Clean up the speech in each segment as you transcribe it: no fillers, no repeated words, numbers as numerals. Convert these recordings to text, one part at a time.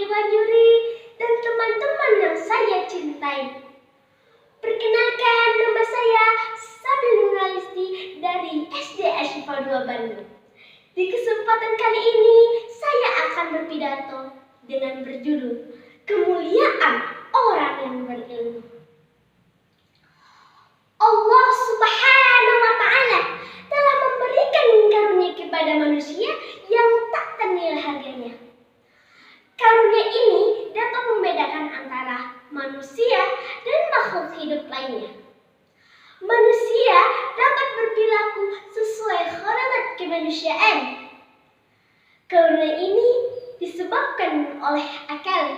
Wanyuri dan teman-teman yang saya cintai. Perkenalkan, nama saya Sabil Nuralisti dari SD Ashifa 2 Bandung. Di kesempatan kali ini saya akan berpidato dengan berjudul Kemuliaan Orang yang Berilmu. Allah Subhanahu wa Ta'ala telah memberikan karunia kepada manusia yang tak ternilai harganya. Karunia ini dapat membedakan antara manusia dan makhluk hidup lainnya. Manusia dapat berperilaku sesuai khariat kemanusiaan. Karunia ini disebabkan oleh akal.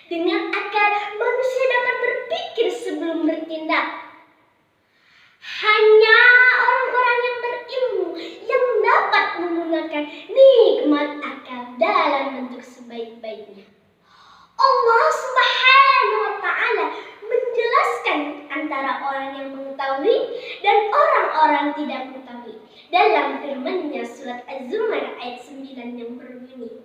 Dengan akal, manusia dapat berpikir sebelum bertindak. Hanya orang-orang yang berilmu yang dapat menggunakan nikmat akal dalam bentuk sebaik-baiknya. Allah Subhanahu wa Ta'ala menjelaskan antara orang yang mengetahui dan orang-orang tidak mengetahui dalam firman-Nya surat Az-Zumar ayat 9 yang berbunyi,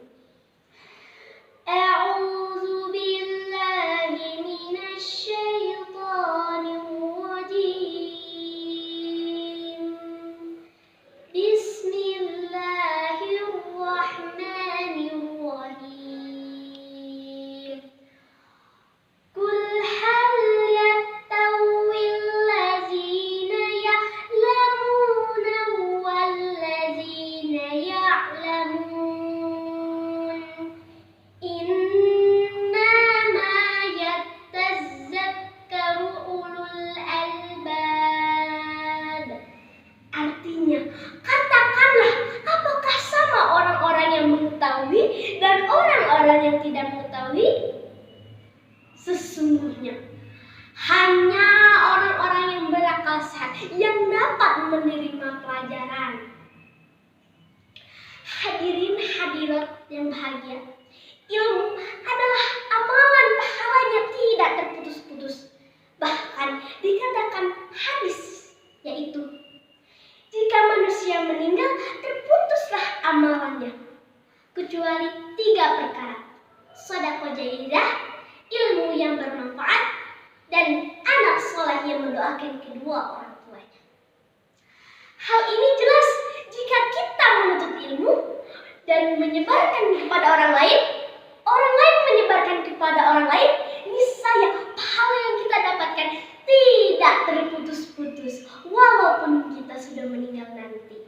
A'udzu billahi minasy syaithanir rajim. Bismillahirrahmanirrahim. Qul hal yattawil ladzina ya'lamuna wal ladzina ya'lamun. Innama yattazakkaru ulul albab. Artinya, katakanlah, apakah sama orang-orang yang mengetahui dan orang-orang yang tidak mengetahui? Sesungguhnya, hanya orang-orang yang berakal sehat yang dapat menerima pelajaran. Hadirin hadirat yang bahagia, ilmu adalah amalan pahalanya tidak terputus-putus. Bahkan dikatakan hadis, yaitu jika manusia meninggal, terputuslah amalannya, kecuali 3 perkara: sedekah jariyah, ilmu yang bermanfaat, dan anak soleh yang mendoakan kedua orang tuanya. Hal ini jelas jika kita menuntut ilmu dan menyebarkan kepada orang lain menyebarkan kepada orang lain, niscaya pahala yang kita dapatkan tidak terputus-putus walaupun kita sudah meninggal nanti.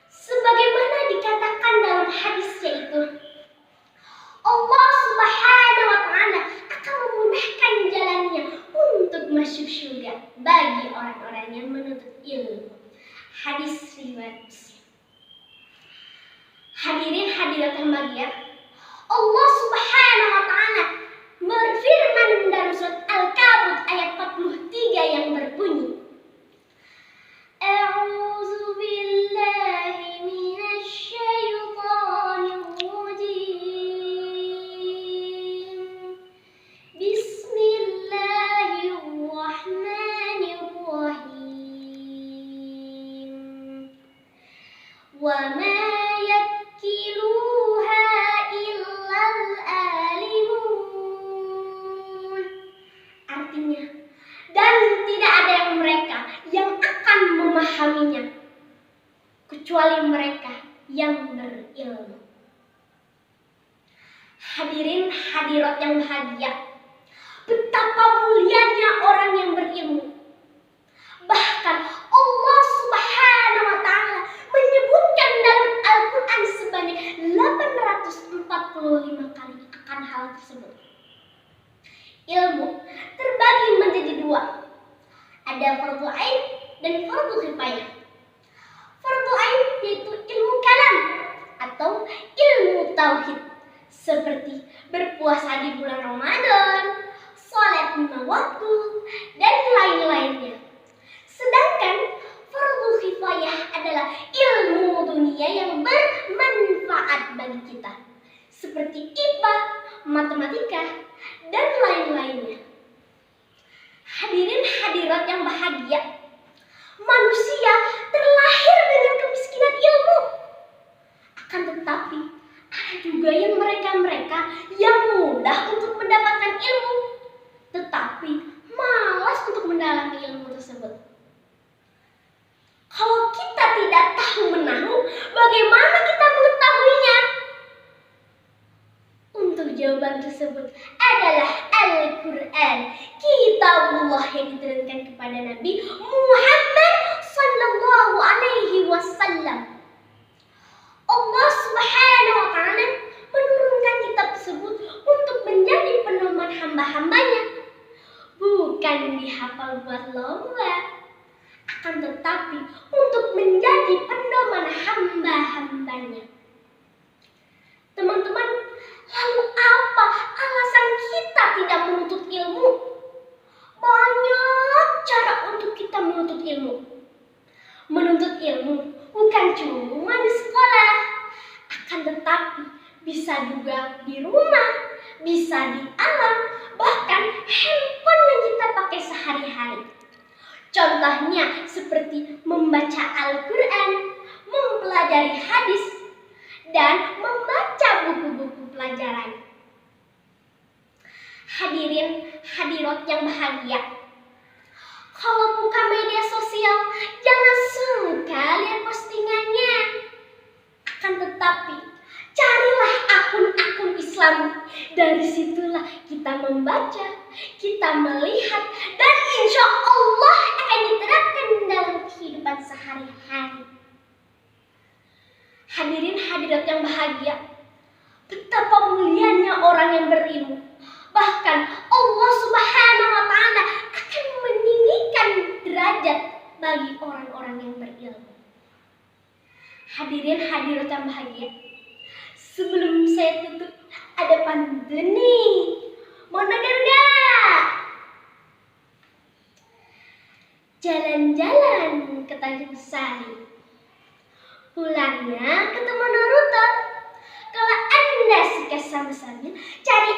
Sebagaimana dikatakan dalam hadis, yaitu Allah Subhanahu wa Ta'ala akan memudahkan jalannya untuk masuk surga bagi orang-orang yang menuntut ilmu. Hadis riwayat Muslim. Hadirin hadirat yang bahagia, Allah Subhanahu wa Ta'ala berfirman dalam surat Al-Kabut ayat 43 yang berbunyi, A'udzu billahi minasy syaithanir rajim. Bismillahirrahmanirrahim. Wa ma yakiluha illal alimun. Artinya, dan tidak ada yang mereka yang akan memahaminya kecuali mereka yang berilmu. Hadirin hadirat yang bahagia, betapa mulianya orang yang berilmu. Bahkan Allah Subhanahu wa Ta'ala menyebutkan dalam Al-Quran sebanyak 845 kali akan hal tersebut. Ilmu terbagi menjadi 2. Ada fardu ain dan fardu kifayah. Fardu ain yaitu ilmu kalam atau ilmu tauhid, seperti berpuasa di bulan Ramadan, sholat 5 waktu, dan lain-lainnya. Sedangkan fardu kifayah adalah ilmu dunia yang bermanfaat bagi kita, seperti IPA, matematika, dan lain-lainnya. Hadirin hadirat yang bahagia, manusia terlahir dengan kemiskinan ilmu. Akan tetapi, ada juga yang mereka mudah untuk mendapatkan ilmu, tetapi malas untuk mendalami ilmu tersebut. Kalau kita tidak tahu menahu, bagaimana kita mengetahuinya? Untuk jawaban tersebut adalah Al-Quran, kitabullah yang diturunkan kepada Nabi Muhammad sallallahu alaihi wasallam. Allah Subhanahu wa ta'ala menurunkan kitab tersebut untuk menjadi pedoman hamba-hambanya, bukan dihafal buat lomba, akan tetapi untuk menjadi pedoman hamba-hambanya. Teman-teman, lalu apa alasan kita tidak menuntut ilmu? Banyak cara untuk kita menuntut ilmu. Menuntut ilmu bukan cuma di sekolah, akan tetapi bisa juga di rumah, bisa di alam, bahkan handphone yang kita pakai sehari-hari. Contohnya seperti membaca Al-Quran, mempelajari hadis, dan membaca buku-buku pelajaran. Hadirin hadirat yang bahagia, kalau buka media sosial, jangan suka lihat postingannya. Akan tetapi, carilah akun-akun Islam. Dari situlah kita membaca, kita melihat, dan insya Allah akan diterapkan dalam kehidupan sehari-hari. Hadirin hadirat yang bahagia, betapa mulianya orang yang berilmu. Bahkan Allah Subhanahu wa ta'ala akan meninggikan derajat bagi orang-orang yang berilmu. Hadirin hadirat yang bahagia, sebelum saya tutup ada pantun nih. Mau denger gak? Jalan-jalan ke Tanjung Sari, pulangnya ketemu Naruto. Kalau Anda suka sama sambil, cari